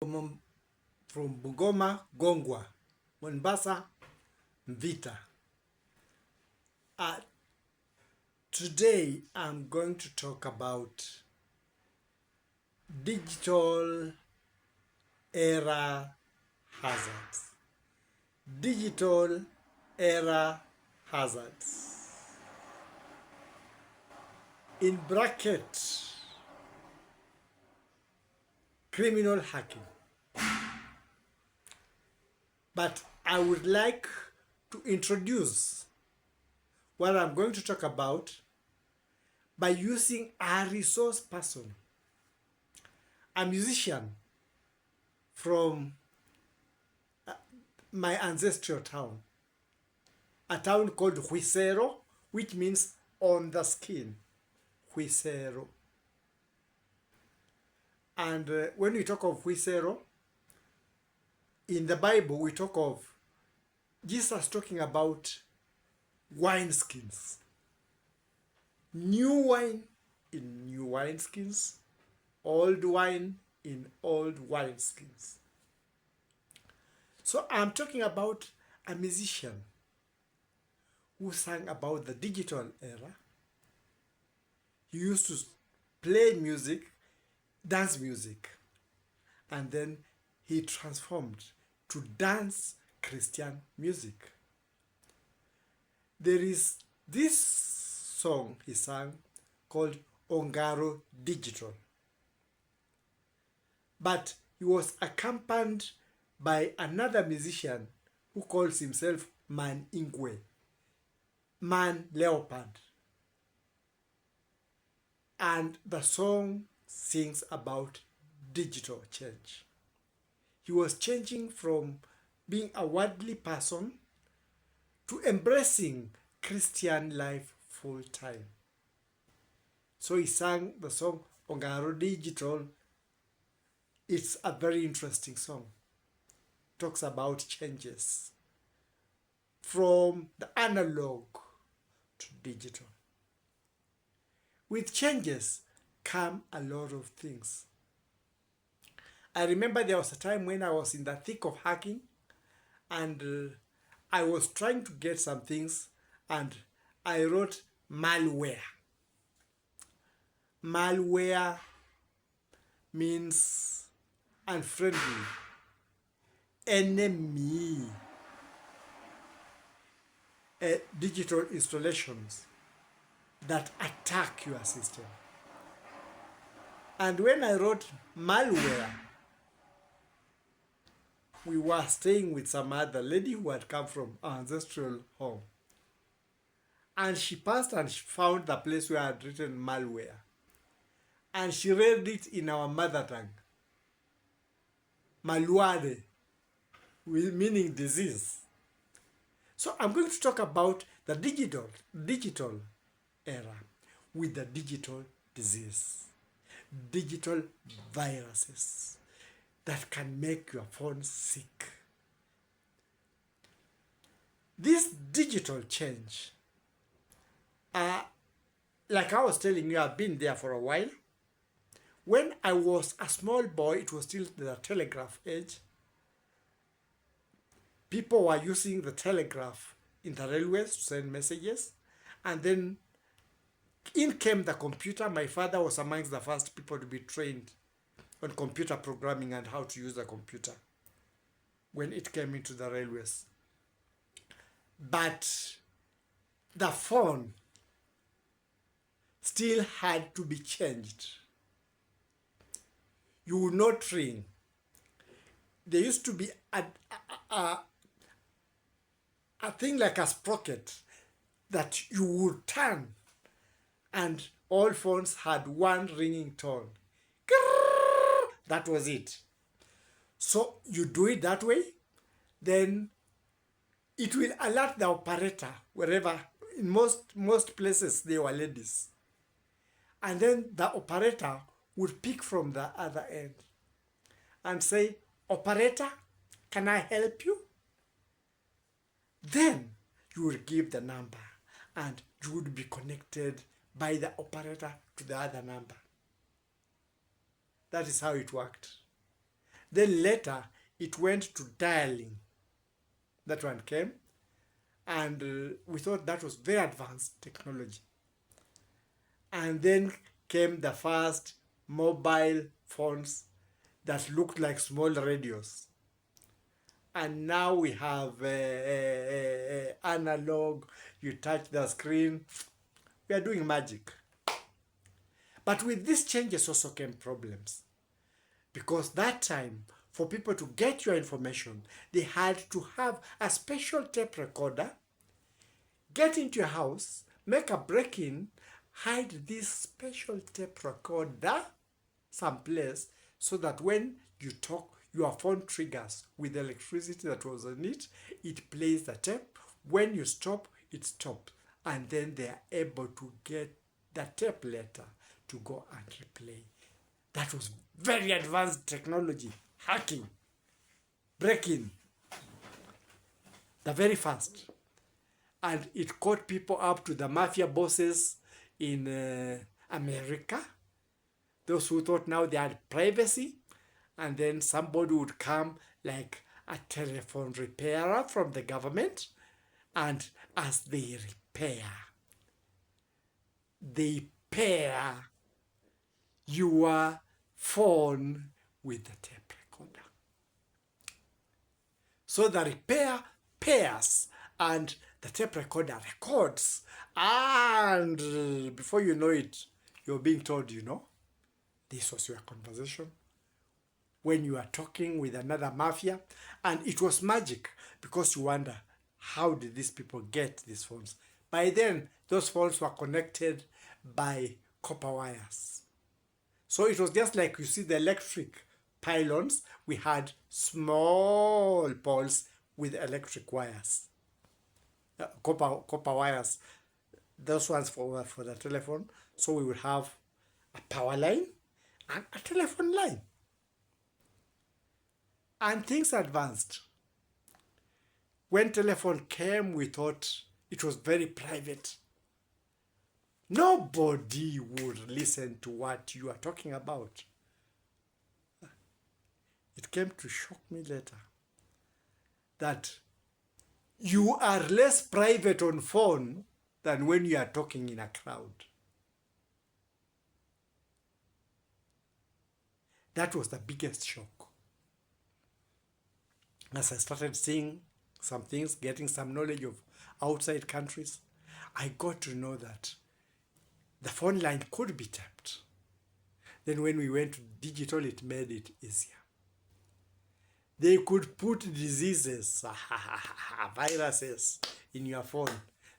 from Bungoma, Gongwa, MONBASA, MVITA. Today I'm going to talk about digital era hazards. Digital era hazards. In bracket, criminal hacking. But I would like to introduce what I'm going to talk about by using a resource person, a musician from my ancestral town, a town called Huisero, which means on the skin, Huisero. And when we talk of Huisero, in the Bible we talk of Jesus talking about wineskins. New wine in new wineskins, old wine in old wineskins. So I'm talking about a musician who sang about the digital era. He used to play music, dance music, and then he transformed to dance Christian music. There is this song he sang called Ongaro Digital. But he was accompanied by another musician who calls himself Man Ingwe, Man Leopard. And the song sings about digital change. He was changing from being a worldly person to embracing Christian life full time. So he sang the song Ongaro Digital. It's a very interesting song. Talks about changes from the analog to digital. With changes come a lot of things. I remember there was a time when I was in the thick of hacking and I was trying to get some things and I wrote malware. Malware means unfriendly, enemy, digital installations that attack your system. And when I wrote malware, we were staying with some other lady who had come from our ancestral home. And she passed and she found the place where I had written malware. And she read it in our mother tongue. Malware, meaning disease. So I'm going to talk about the digital era with the digital disease, digital viruses that can make your phone sick. This digital change, like I was telling you, I've been there for a while. When I was a small boy, it was still the telegraph age. People were using the telegraph in the railways to send messages. And then in came the computer. My father was amongst the first people to be trained on computer programming and how to use a computer when it came into the railways. But the phone still had to be changed. You would not ring. There used to be a thing like a sprocket that you would turn, and all phones had one ringing tone. That was it. So you do it that way, then it will alert the operator wherever. In most places they were ladies. And then the operator would pick from the other end and say, "Operator, can I help you?" Then you will give the number and you would be connected by the operator to the other number. That is how it worked. Then later, it went to dialing. That one came. And we thought that was very advanced technology. And then came the first mobile phones that looked like small radios. And now we have analog, you touch the screen. We are doing magic. But with these changes also came problems. Because that time, for people to get your information, they had to have a special tape recorder, get into your house, make a break-in, hide this special tape recorder someplace so that when you talk, your phone triggers with the electricity that was on it, it plays the tape. When you stop, it stops. And then they are able to get the tape later to go and replay. That was very advanced technology. Hacking, breaking, the very first. And it caught people up to the mafia bosses in America. Those who thought now they had privacy. And then somebody would come like a telephone repairer from the government. And as they repair, they pair your phone with the tape recorder. So the repair pairs and the tape recorder records. And before you know it, you're being told, you know, this was your conversation when you are talking with another mafia. And it was magic because you wonder, how did these people get these phones? By then, those phones were connected by copper wires. So it was just like you see the electric pylons. We had small poles with electric wires, copper wires. Those ones for the telephone. So we would have a power line and a telephone line. And things advanced. When telephone came, we thought it was very private. Nobody would listen to what you are talking about. It came to shock me later that you are less private on phone than when you are talking in a crowd. That was the biggest shock. As I started seeing some things, getting some knowledge of outside countries, I got to know that the phone line could be tapped. Then when we went to digital, it made it easier. They could put diseases, viruses in your phone.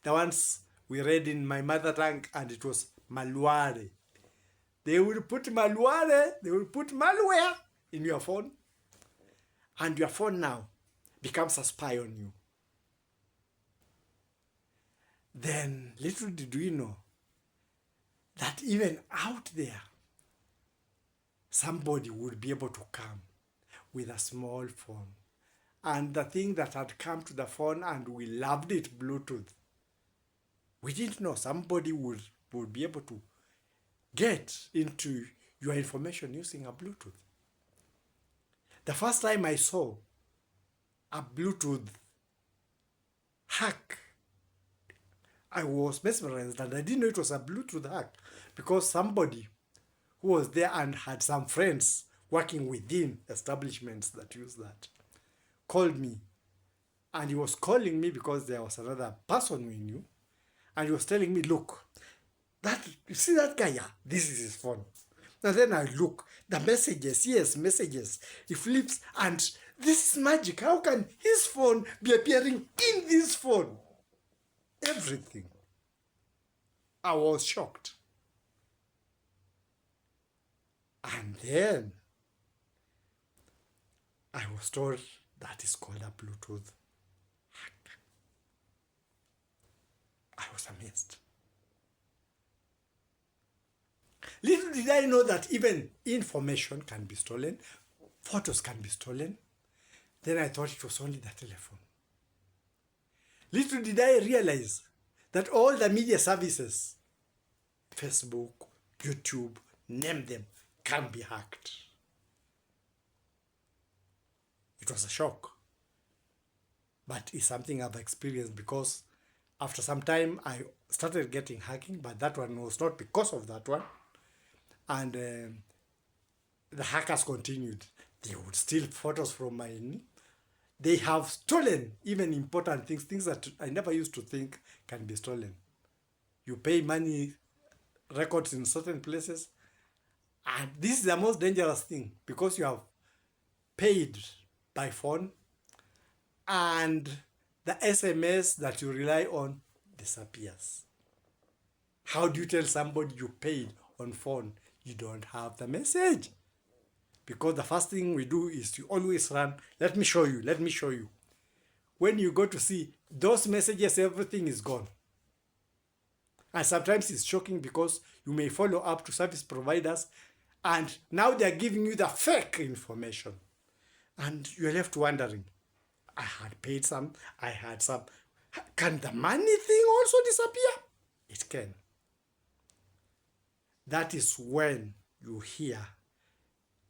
The ones we read in my mother tongue, and it was malware. They would put malware, they would put malware in your phone. And your phone now becomes a spy on you. Then little did we know that even out there, somebody would be able to come with a small phone. And the thing that had come to the phone, and we loved it, Bluetooth. We didn't know somebody would be able to get into your information using a Bluetooth. The first time I saw a Bluetooth hack, I was mesmerized, and I didn't know it was a Bluetooth hack because somebody who was there and had some friends working within establishments that use that called me. And he was calling me because there was another person we knew. And he was telling me, look, you see that guy? Yeah, this is his phone. And then I look, the messages, yes, messages. He flips, and this is magic. How can his phone be appearing in this phone? Everything. I was shocked. And then I was told that is called a Bluetooth hack. I was amazed. Little did I know that even information can be stolen, photos can be stolen. Then I thought it was only the telephone. Little did I realize that all the media services, Facebook, YouTube, name them, can be hacked. It was a shock. But it's something I've experienced because after some time I started getting hacking, but that one was not because of that one. And the hackers continued. They would steal photos from my knee. They have stolen even important things, things that I never used to think can be stolen. You pay money, records in certain places, and this is the most dangerous thing because you have paid by phone and the SMS that you rely on disappears. How do you tell somebody you paid on phone? You don't have the message. Because the first thing we do is to always run. Let me show you. When you go to see those messages, everything is gone. And sometimes it's shocking because you may follow up to service providers and now they're giving you the fake information. And you're left wondering, I had paid some, I had some. Can the money thing also disappear? It can. That is when you hear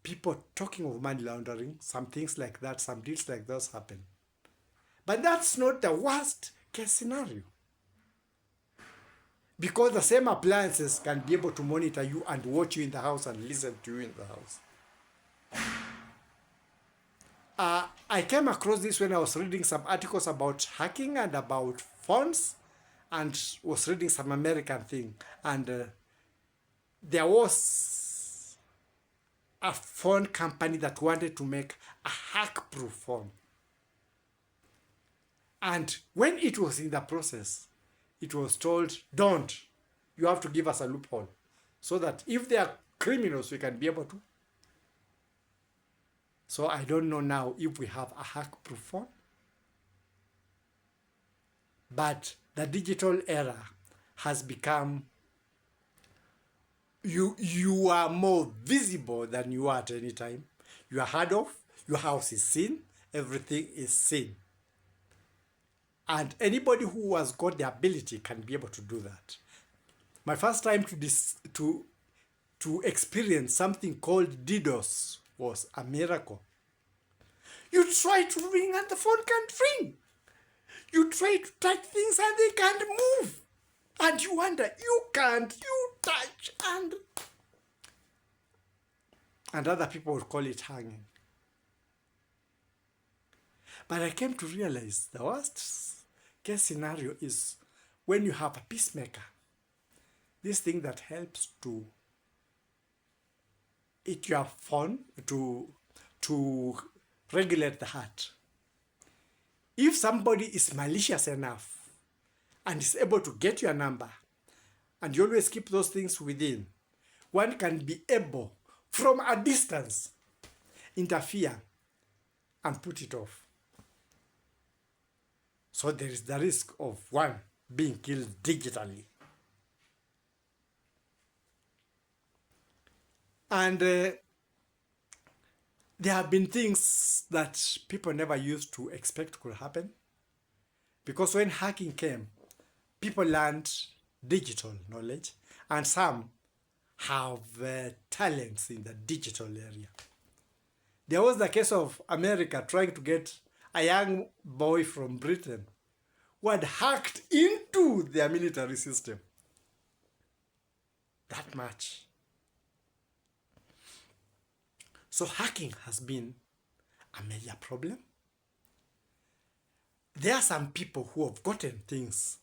people talking of money laundering, some things like that, some deals like those happen. But that's not the worst case scenario. Because the same appliances can be able to monitor you and watch you in the house and listen to you in the house. I came across this when I was reading some articles about hacking and about phones, and was reading some American thing. And there was a phone company that wanted to make a hack-proof phone. And when it was in the process, it was told, don't. You have to give us a loophole so that if they are criminals, we can be able to. So I don't know now if we have a hack-proof phone. But the digital era has become, you are more visible than you are at any time. You are heard of, your house is seen, everything is seen. And anybody who has got the ability can be able to do that. My first time to experience something called DDoS was a miracle. You try to ring and the phone can't ring. You try to touch things and they can't move. And you wonder, you touch, and other people would call it hanging. But I came to realize the worst case scenario is when you have a pacemaker, this thing that helps to hit your phone to regulate the heart. If somebody is malicious enough and is able to get your number, and you always keep those things within, one can be able, from a distance, interfere and put it off. So there is the risk of one being killed digitally. And there have been things that people never used to expect could happen. Because when hacking came, people learned digital knowledge, and some have talents in the digital area. There was the case of America trying to get a young boy from Britain who had hacked into their military system. That much. So hacking has been a major problem. There are some people who have gotten things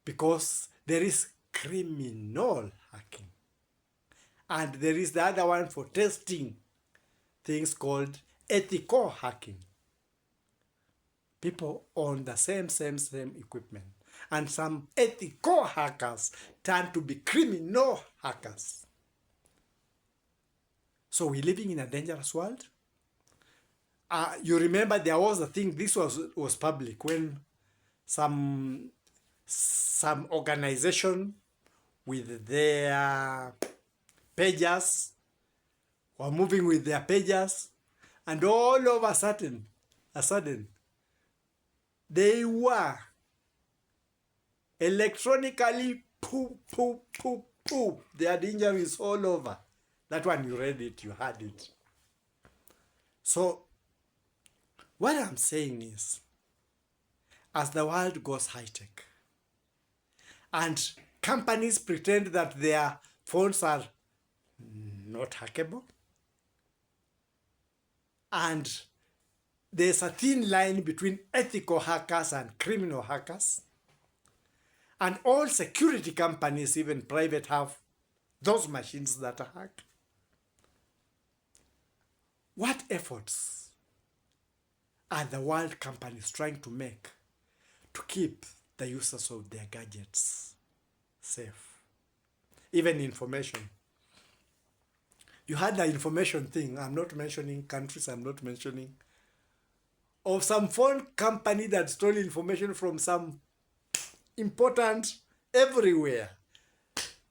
because there is criminal hacking. And there is the other one for testing things called ethical hacking. People own the same equipment. And some ethical hackers turn to be criminal hackers. So we're living in a dangerous world. You remember there was a thing, this was public, when some organization with their pagers were moving with their pagers, and all of a sudden, they were electronically they had injuries all over. That one, you read it, you heard it. So What I'm saying is, as the world goes high-tech, and companies pretend that their phones are not hackable, and there's a thin line between ethical hackers and criminal hackers, and all security companies, even private, have those machines that are hacked. What efforts are the world companies trying to make to keep the users of their gadgets safe? Even information. You had the information thing. I'm not mentioning countries, I'm not mentioning, of some phone company that stole information from some important everywhere.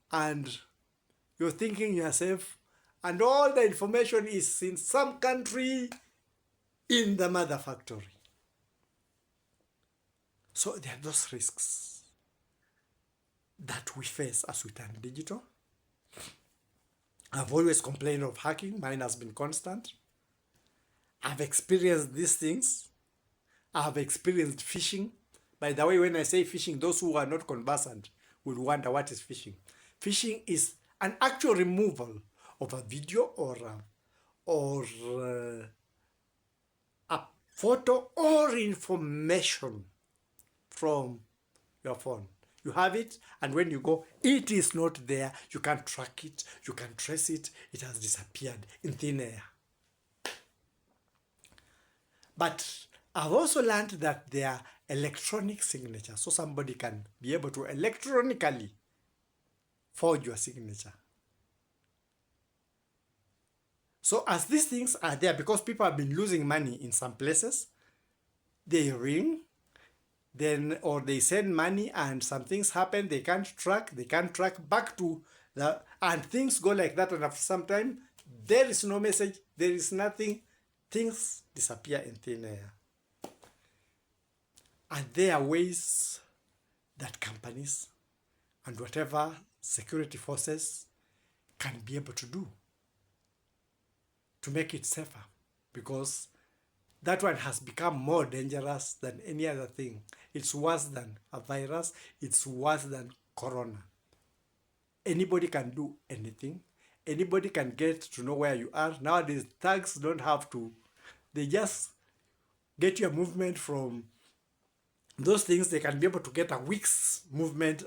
And you're thinking yourself, and all the information is in some country in the mother factory. So there are those risks that we face as we turn digital. I've always complained of hacking. Mine has been constant. I've experienced these things. I've experienced phishing. By the way, when I say phishing, those who are not conversant will wonder what is phishing. Phishing is an actual removal of a video or a photo or information from your phone. You have it, and when you go, it is not there. You can't track it. You can't trace it. It has disappeared in thin air. But I've also learned that there are electronic signatures, so somebody can be able to electronically forge your signature. So as these things are there, because people have been losing money in some places, they ring, then, or they send money and some things happen, they can't track back to the, and things go like that, and after some time, there is no message, there is nothing, things disappear in thin air. And there are ways that companies and whatever security forces can be able to do to make it safer, because that one has become more dangerous than any other thing. It's worse than a virus. It's worse than corona. Anybody can do anything. Anybody can get to know where you are. Nowadays, thugs don't have to. They just get your movement from those things. They can be able to get a week's movement,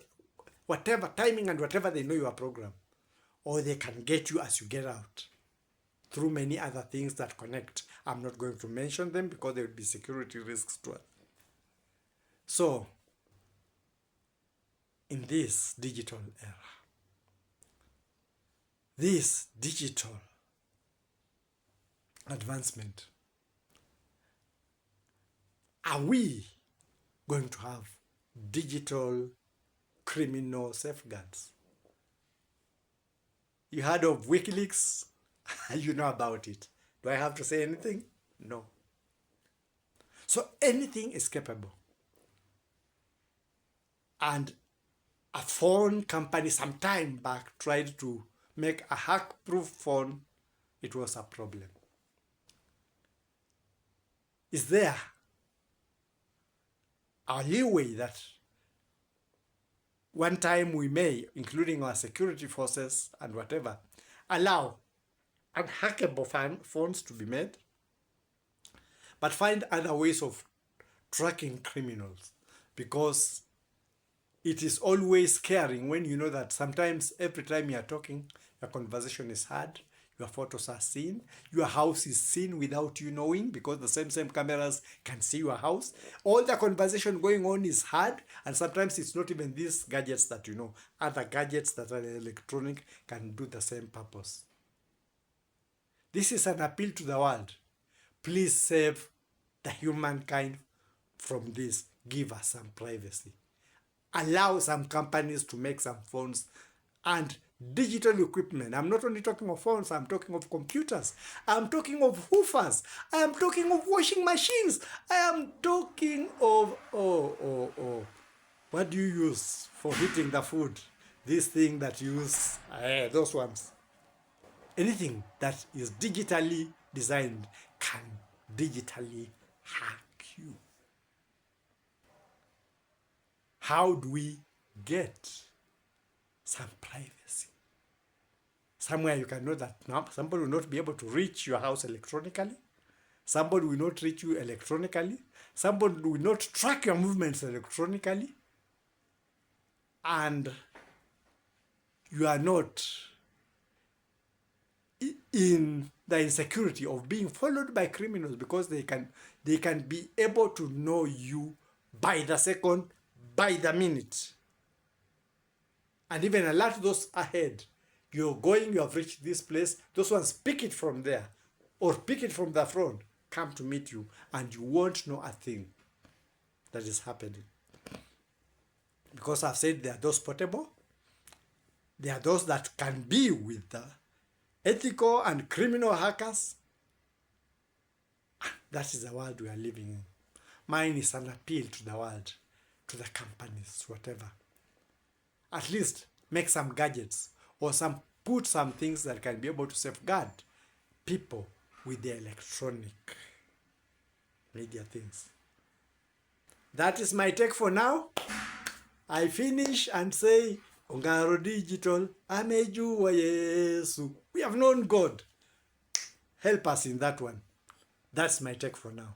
whatever timing and whatever they know your program. Or they can get you as you get out through many other things that connect. I'm not going to mention them because there will be security risks to it. So, in this digital era, this digital advancement, are we going to have digital criminal safeguards? You heard of WikiLeaks? You know about it. Do I have to say anything? No. So anything is capable. And a phone company some time back tried to make a hack-proof phone. It was a problem. Is there a leeway that one time we may, including our security forces and whatever, allow unhackable phones to be made, but find other ways of tracking criminals? Because it is always scaring when you know that sometimes every time you are talking, your conversation is heard, your photos are seen, your house is seen without you knowing, because the same cameras can see your house. All the conversation going on is heard, and sometimes it's not even these gadgets that you know. Other gadgets that are electronic can do the same purpose. This is an appeal to the world. Please save the humankind from this. Give us some privacy. Allow some companies to make some phones and digital equipment. I'm not only talking of phones, I'm talking of computers. I'm talking of hoovers. I am talking of washing machines. I am talking of, what do you use for heating the food? This thing that you use, those ones. Anything that is digitally designed can digitally hack you. How do we get some privacy? Somewhere you can know that somebody will not be able to reach your house electronically. Somebody will not reach you electronically. Somebody will not track your movements electronically. And you are not in the insecurity of being followed by criminals, because they can be able to know you by the second, by the minute, and even alert those ahead. You're going, you have reached this place, those ones pick it from there or pick it from the front, come to meet you, and you won't know a thing that is happening. Because I've said there are those portable, there are those that can be with the ethical and criminal hackers. That is the world we are living in. Mine is an appeal to the world, to the companies, whatever. At least make some gadgets or put some things that can be able to safeguard people with their electronic media things. That is my take for now. I finish and say, Ongaro Digital, amejua Yesu. We have known God. Help us in that one. That's my take for now.